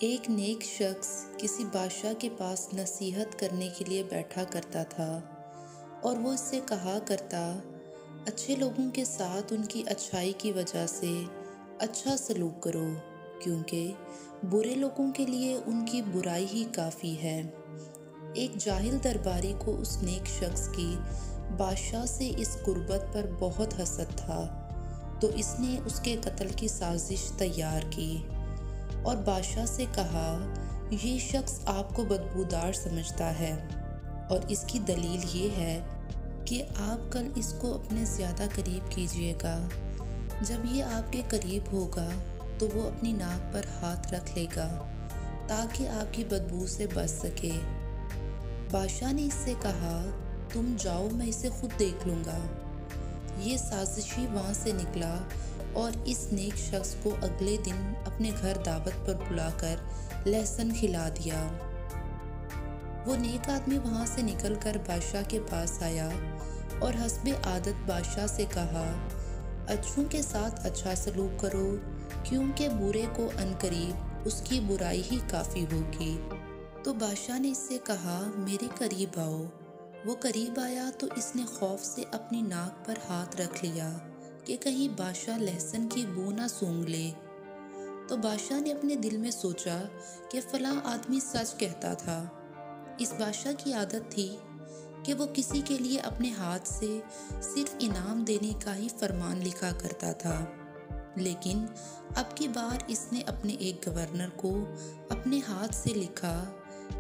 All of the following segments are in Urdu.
ایک نیک شخص کسی بادشاہ کے پاس نصیحت کرنے کے لیے بیٹھا کرتا تھا اور وہ اس سے کہا کرتا، اچھے لوگوں کے ساتھ ان کی اچھائی کی وجہ سے اچھا سلوک کرو، کیونکہ برے لوگوں کے لیے ان کی برائی ہی کافی ہے۔ ایک جاہل درباری کو اس نیک شخص کی بادشاہ سے اس قربت پر بہت حسد تھا، تو اس نے اس کے قتل کی سازش تیار کی اور بادشاہ سے کہا، یہ شخص آپ کو بدبودار سمجھتا ہے اور اس کی دلیل یہ ہے کہ آپ کل اس کو اپنے زیادہ قریب کیجیے گا۔ جب یہ آپ کے قریب ہوگا تو وہ اپنی ناک پر ہاتھ رکھ لے گا تاکہ آپ کی بدبو سے بچ سکے۔ بادشاہ نے اس سے کہا، تم جاؤ، میں اسے خود دیکھ لوں گا۔ یہ سازشی وہاں سے نکلا اور اس نیک شخص کو اگلے دن اپنے گھر دعوت پر بلا کر لہسن کھلا دیا۔ وہ نیک آدمی وہاں سے نکل کر بادشاہ کے پاس آیا اور حسب عادت بادشاہ سے کہا، اچھوں کے ساتھ اچھا سلوک کرو، کیونکہ برے کو عنقریب اس کی برائی ہی کافی ہوگی۔ تو بادشاہ نے اس سے کہا، میرے قریب آؤ۔ وہ قریب آیا تو اس نے خوف سے اپنی ناک پر ہاتھ رکھ لیا کہ کہیں بادشاہ لہسن کی بو نہ سونگھ لے۔ تو بادشاہ نے اپنے دل میں سوچا کہ فلاں آدمی سچ کہتا تھا۔ اس بادشاہ کی عادت تھی کہ وہ کسی کے لیے اپنے ہاتھ سے صرف انعام دینے کا ہی فرمان لکھا کرتا تھا، لیکن اب کی بار اس نے اپنے ایک گورنر کو اپنے ہاتھ سے لکھا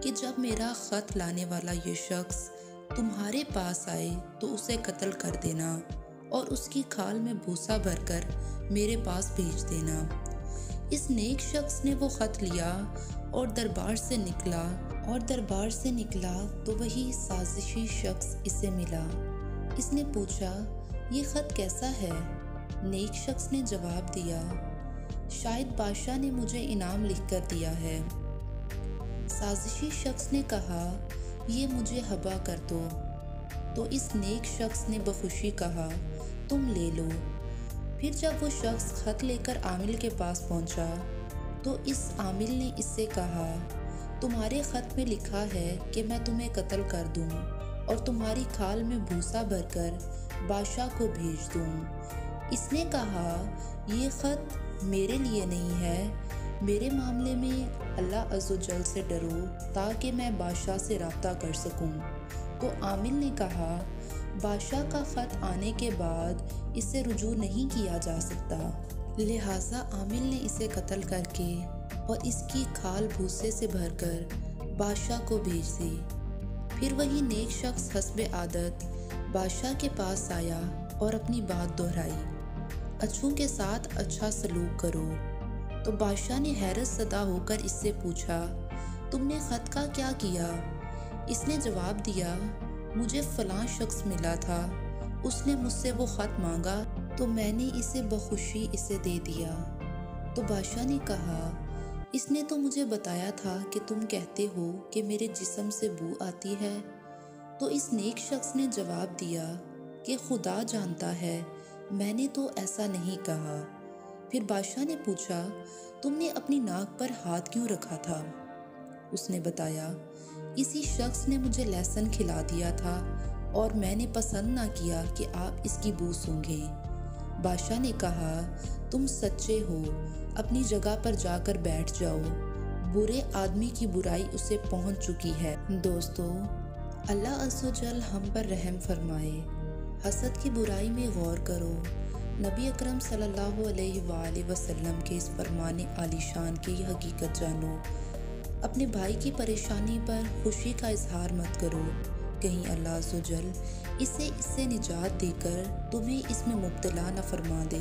کہ جب میرا خط لانے والا یہ شخص تمہارے پاس آئے تو اسے قتل کر دینا اور اس کی کھال میں بھوسا بھر کر میرے پاس بھیج دینا۔ اس نیک شخص نے وہ خط لیا اور دربار سے نکلا تو وہی سازشی شخص اسے ملا۔ اس نے پوچھا، یہ خط کیسا ہے؟ نیک شخص نے جواب دیا، شاید بادشاہ نے مجھے انعام لکھ کر دیا ہے۔ سازشی شخص نے کہا، یہ مجھے حبا کر دو۔ تو اس نیک شخص نے بخوشی کہا، تم لے لو۔ پھر جب وہ شخص خط لے کر عامل کے پاس پہنچا تو اس عامل نے اس سے کہا، تمہارے خط میں لکھا ہے کہ میں تمہیں قتل کر دوں اور تمہاری کھال میں بھوسا بھر کر بادشاہ کو بھیج دوں۔ اس نے کہا، یہ خط میرے لیے نہیں ہے، میرے معاملے میں اللہ عز و جل سے ڈرو تاکہ میں بادشاہ سے رابطہ کر سکوں۔ تو عامل نے کہا، بادشاہ کا خط آنے کے بعد اسے رجوع نہیں کیا جا سکتا، لہٰذا عامل نے اسے قتل کر کے اور اس کی کھال بھوسے سے بھر کر بادشاہ کو بھیج دی۔ پھر وہی نیک شخص حسب عادت بادشاہ کے پاس آیا اور اپنی بات دہرائی، اچھوں کے ساتھ اچھا سلوک کرو۔ تو بادشاہ نے حیرت زدہ ہو کر اس سے پوچھا، تم نے خط کا کیا کیا؟ اس نے جواب دیا، مجھے فلاں شخص ملا تھا، اس نے مجھ سے وہ خط مانگا تو میں نے اسے بخوشی اسے دے دیا۔ تو بادشاہ نے کہا، اس نے تو مجھے بتایا تھا کہ تم کہتے ہو کہ میرے جسم سے بو آتی ہے۔ تو اس نیک شخص نے جواب دیا کہ خدا جانتا ہے، میں نے تو ایسا نہیں کہا۔ پھر بادشاہ نے پوچھا، تم نے اپنی ناک پر ہاتھ کیوں رکھا تھا؟ اس نے بتایا، اسی شخص نے مجھے لہسن کھلا دیا تھا اور میں نے پسند نہ کیا کہ آپ اس کی بو سونگھیں۔ بادشاہ نے کہا، تم سچے ہو، اپنی جگہ پر جا کر بیٹھ جاؤ، برے آدمی کی برائی اسے پہنچ چکی ہے۔ دوستو، اللہ عز و جل ہم پر رحم فرمائے۔ حسد کی برائی میں غور کرو۔ نبی اکرم صلی اللہ علیہ وآلہ وسلم کے اس فرمان عالی شان کی حقیقت جانو۔ اپنے بھائی کی پریشانی پر خوشی کا اظہار مت کرو، کہیں اللہ عز و جل اس سے نجات دے کر تمہیں اس میں مبتلا نہ فرما دے۔